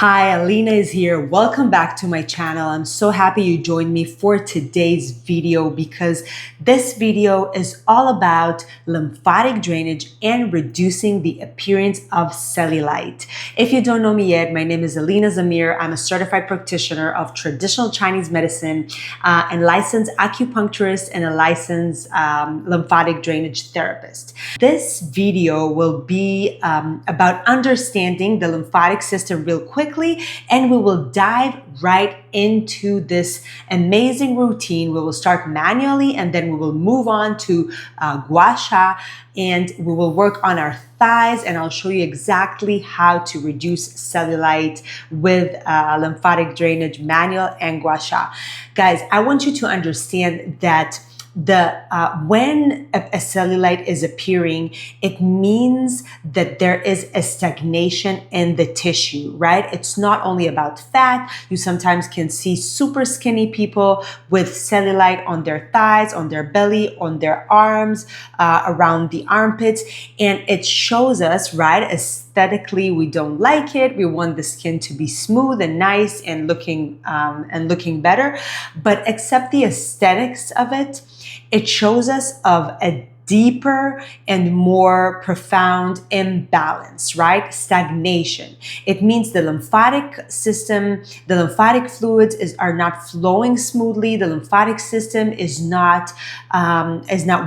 Hi, Alina is here. Welcome back to my channel. I'm so happy you joined me for today's video because this video is all about lymphatic drainage and reducing the appearance of cellulite. If you don't know me yet, my name is Alina Zamir. I'm a certified practitioner of traditional Chinese medicine and licensed acupuncturist and a licensed lymphatic drainage therapist. This video will be about understanding the lymphatic system real quickly, and we will dive right into this amazing routine. We will start manually and then we will move on to Gua Sha, and we will work on our thighs, and I'll show you exactly how to reduce cellulite with lymphatic drainage manual and Gua Sha. Guys, I want you to understand that when a cellulite is appearing, it means that there is a stagnation in the tissue, right? It's not only about fat. You sometimes can see super skinny people with cellulite on their thighs, on their belly, on their arms, around the armpits, and it shows us, right? Aesthetically, we don't like it. We want the skin to be smooth and nice and looking better. But accept the aesthetics of it. It shows us of a deeper and more profound imbalance, right? Stagnation. It means the lymphatic system, the lymphatic fluids are not flowing smoothly. The lymphatic system is not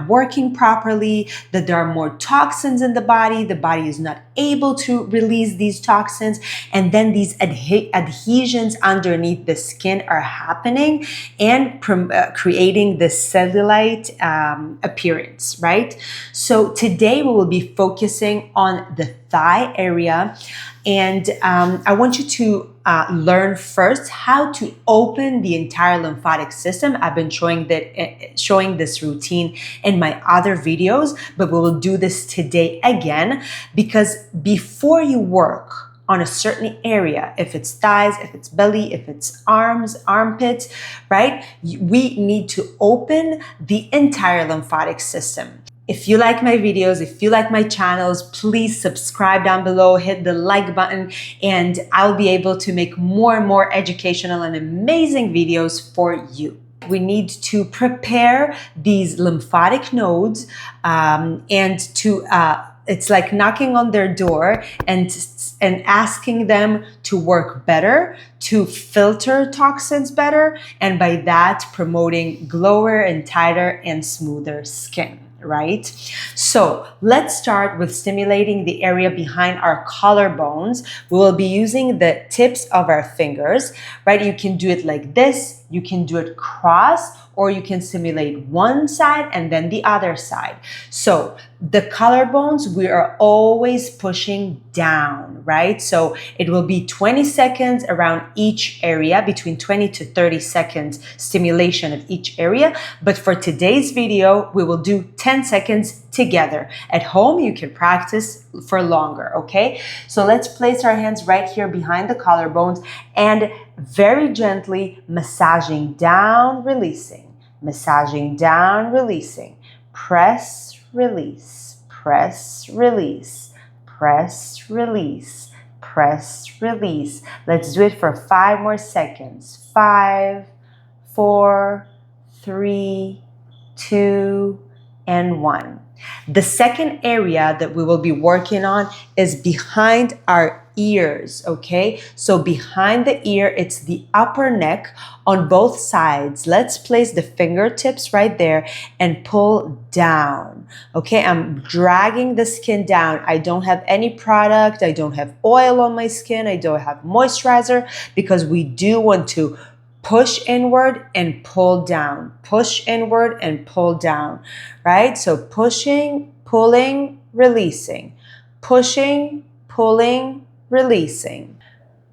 working properly. That there are more toxins in the body. The body is not able to release these toxins, and then these adhesions underneath the skin are happening and creating the cellulite appearance, right? So today we will be focusing on the thigh area, and I want you to learn first how to open the entire lymphatic system. I've been showing this routine in my other videos, but we will do this today again, because before you work on a certain area, if it's thighs, if it's belly, if it's arms, armpits, right? We need to open the entire lymphatic system. If you like my videos, if you like my channels, please subscribe down below, hit the like button, and I'll be able to make more and more educational and amazing videos for you. We need to prepare these lymphatic nodes it's like knocking on their door and asking them to work better, to filter toxins better, and by that promoting glower and tighter and smoother skin, right? So let's start with stimulating the area behind our collarbones. We will be using the tips of our fingers, right? You can do it like this, you can do it cross, or you can stimulate one side and then the other side. So the collarbones, we are always pushing down, right? So it will be 20 seconds around each area, between 20 to 30 seconds stimulation of each area. But for today's video, we will do 10 seconds together. At home, you can practice for longer, okay? So let's place our hands right here behind the collarbones and very gently massaging down, releasing. Massaging down, releasing. Press, release. Press, release. Press, release. Press, release. Let's do it for 5 more seconds. 5, 4, 3, 2, and 1. The second area that we will be working on is behind our ears, okay? So behind the ear, it's the upper neck on both sides. Let's place the fingertips right there and pull down, okay? I'm dragging the skin down. I don't have any product. I don't have oil on my skin. I don't have moisturizer, because we do want to push inward and pull down, push inward and pull down, right? So pushing, pulling, releasing, pushing, pulling, releasing,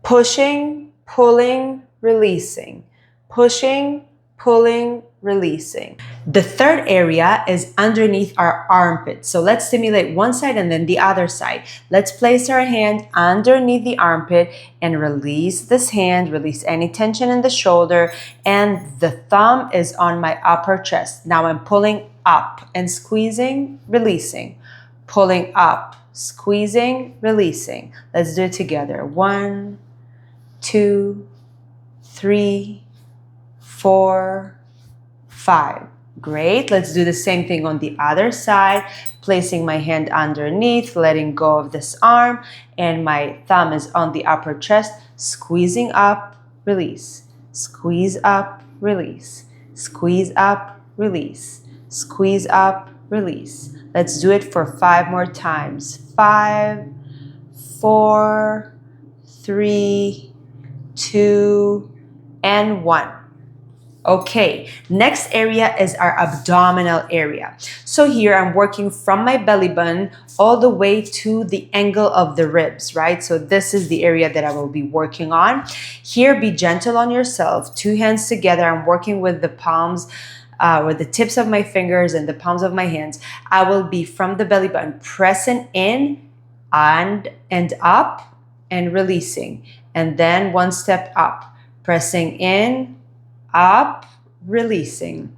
pushing, pulling, releasing, pushing, pulling, releasing. The third area is underneath our armpit. So let's stimulate one side and then the other side. Let's place our hand underneath the armpit and release this hand, release any tension in the shoulder, and the thumb is on my upper chest. Now I'm pulling up and squeezing, releasing, pulling up, squeezing, releasing. Let's do it together. 1, 2, 3, 4, 5. Great. Let's do the same thing on the other side. Placing my hand underneath, letting go of this arm, and my thumb is on the upper chest, squeezing up, release. Squeeze up, release. Squeeze up, release. Squeeze up, release. Let's do it for 5 more times. 5, 4, 3, 2, and 1. Okay, next area is our abdominal area. So here I'm working from my belly button all the way to the angle of the ribs, right? So this is the area that I will be working on. Here, be gentle on yourself. 2 hands together. I'm working with the palms, with the tips of my fingers and the palms of my hands. I will be from the belly button, pressing in and up and releasing. And then 1 step up, pressing in, up, releasing.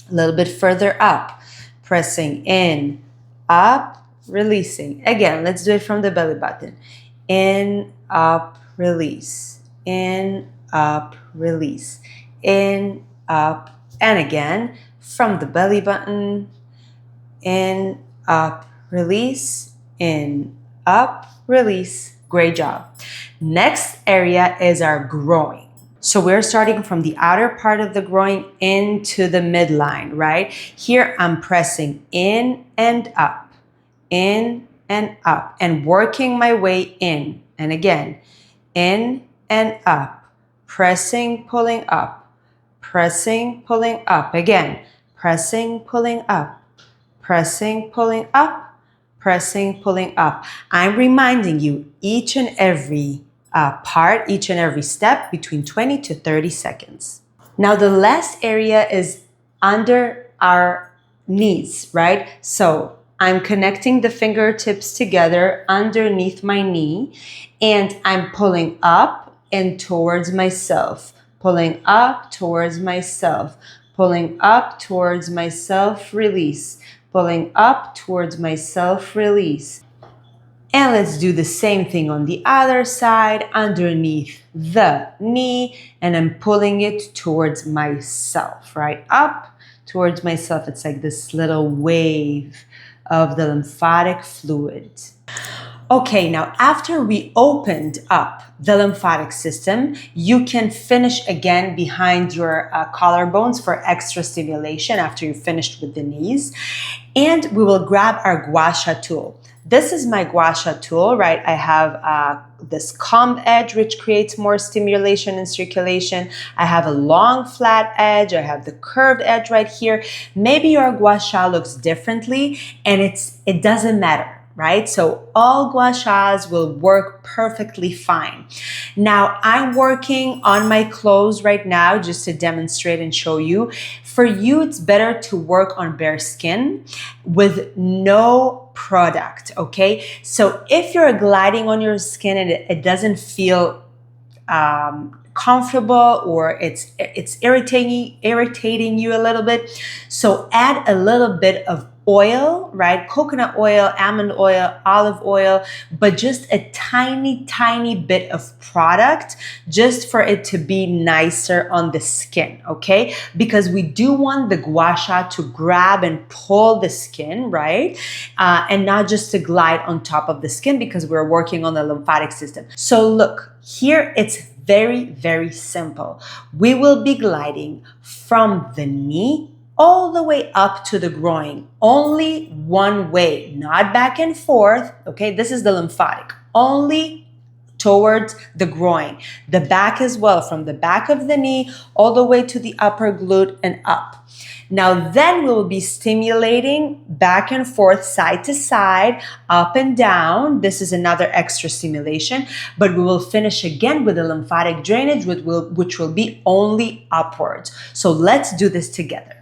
A little bit further up, pressing in, up, releasing. Again, let's do it from the belly button. In, up, release. In, up, release. In, up, and again, from the belly button. In, up, release. In, up, release. Great job. Next area is our groin. So we're starting from the outer part of the groin into the midline, right? Here I'm pressing in and up, and working my way in. And again, in and up, pressing, pulling up, pressing, pulling up. Again, pressing, pulling up, pressing, pulling up, pressing, pulling up. I'm reminding you each and every part, each and every step, between 20 to 30 seconds. Now the last area is under our knees, right? So I'm connecting the fingertips together underneath my knee, and I'm pulling up and towards myself, pulling up towards myself, pulling up towards myself, release, pulling up towards myself, release. And let's do the same thing on the other side, underneath the knee, and I'm pulling it towards myself, right? Up towards myself. It's like this little wave of the lymphatic fluid. Okay, now after we opened up the lymphatic system, you can finish again behind your collarbones for extra stimulation after you finished with the knees. And we will grab our Gua Sha tool. This is my Gua Sha tool, right? I have this comb edge, which creates more stimulation and circulation. I have a long flat edge. I have the curved edge right here. Maybe your Gua Sha looks differently, and it doesn't matter, right? So all Gua Shas will work perfectly fine. Now I'm working on my clothes right now just to demonstrate and show you. For you, it's better to work on bare skin with no product, okay? So if you're gliding on your skin and it doesn't feel comfortable, or it's irritating you a little bit, so add a little bit of oil, right? Coconut oil, almond oil, olive oil, but just a tiny bit of product just for it to be nicer on the skin, okay? Because we do want the Gua Sha to grab and pull the skin, right? And not just to glide on top of the skin, because we're working on the lymphatic system. So look, here it's very simple. We will be gliding from the knee all the way up to the groin, only one way, not back and forth, okay? This is the lymphatic, only towards the groin. The back as well, from the back of the knee all the way to the upper glute and up. Now then we'll be stimulating back and forth, side to side, up and down. This is another extra stimulation, but we will finish again with the lymphatic drainage, which will be only upwards. So let's do this together.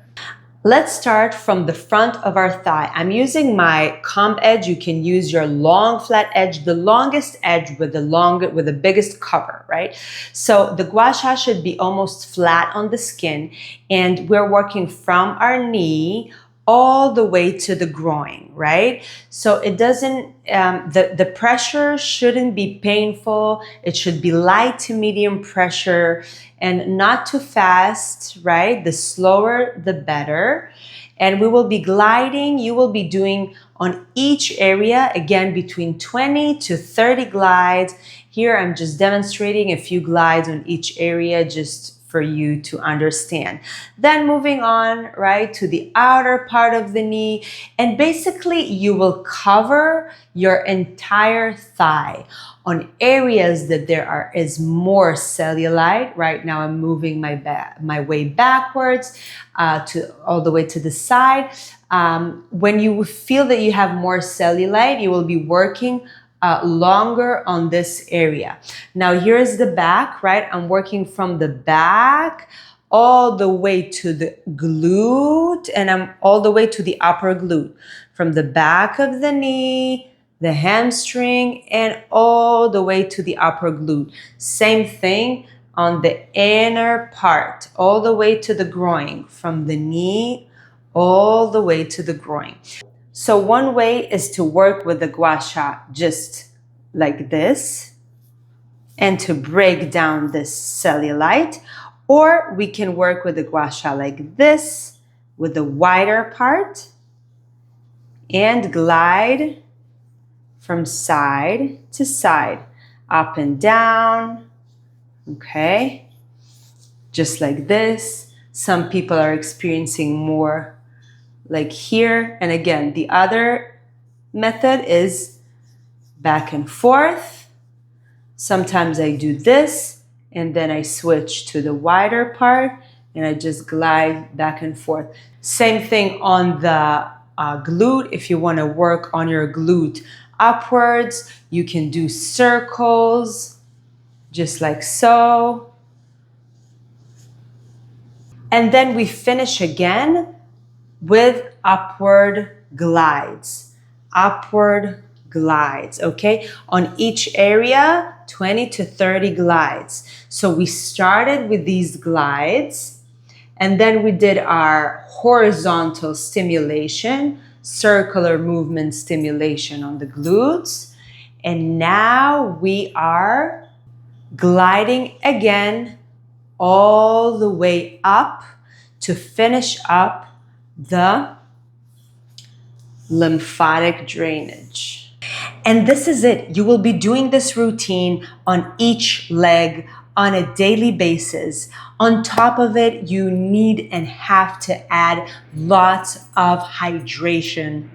Let's start from the front of our thigh. I'm using my comb edge. You can use your long flat edge, the longest edge with the biggest cover, right? So the Gua Sha should be almost flat on the skin, and we're working from our knee all the way to the groin, right? So it doesn't, the pressure shouldn't be painful. It should be light to medium pressure and not too fast, right? The slower, the better. And we will be gliding. You will be doing on each area, again, between 20 to 30 glides. Here, I'm just demonstrating a few glides on each area just for you to understand. Then moving on, right, to the outer part of the knee. And basically, you will cover your entire thigh on areas that there is more cellulite. Right now, I'm moving my way backwards to all the way to the side. When you feel that you have more cellulite, you will be working longer on this area. Now here's the back, right? I'm working from the back all the way to the glute, and I'm all the way to the upper glute. From the back of the knee, the hamstring, and all the way to the upper glute. Same thing on the inner part, all the way to the groin, from the knee all the way to the groin. So one way is to work with the Gua Sha just like this and to break down this cellulite, or we can work with the Gua Sha like this with the wider part and glide from side to side, up and down, okay? Just like this. Some people are experiencing more like here. And again, the other method is back and forth. Sometimes I do this and then I switch to the wider part and I just glide back and forth. Same thing on the glute. If you want to work on your glute upwards, you can do circles just like so. And then we finish again with upward glides, okay? On each area, 20 to 30 glides. So we started with these glides, and then we did our horizontal stimulation, circular movement stimulation on the glutes. And now we are gliding again all the way up to finish up the lymphatic drainage. And this is it. You will be doing this routine on each leg on a daily basis. On top of it, you need and have to add lots of hydration,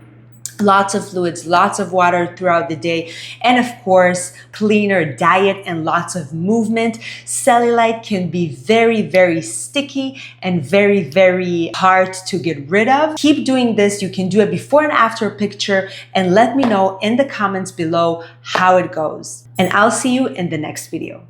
lots of fluids, lots of water throughout the day, and of course, cleaner diet and lots of movement. Cellulite can be very, very sticky and very, very hard to get rid of. Keep doing this. You can do a before and after picture and let me know in the comments below how it goes. And I'll see you in the next video.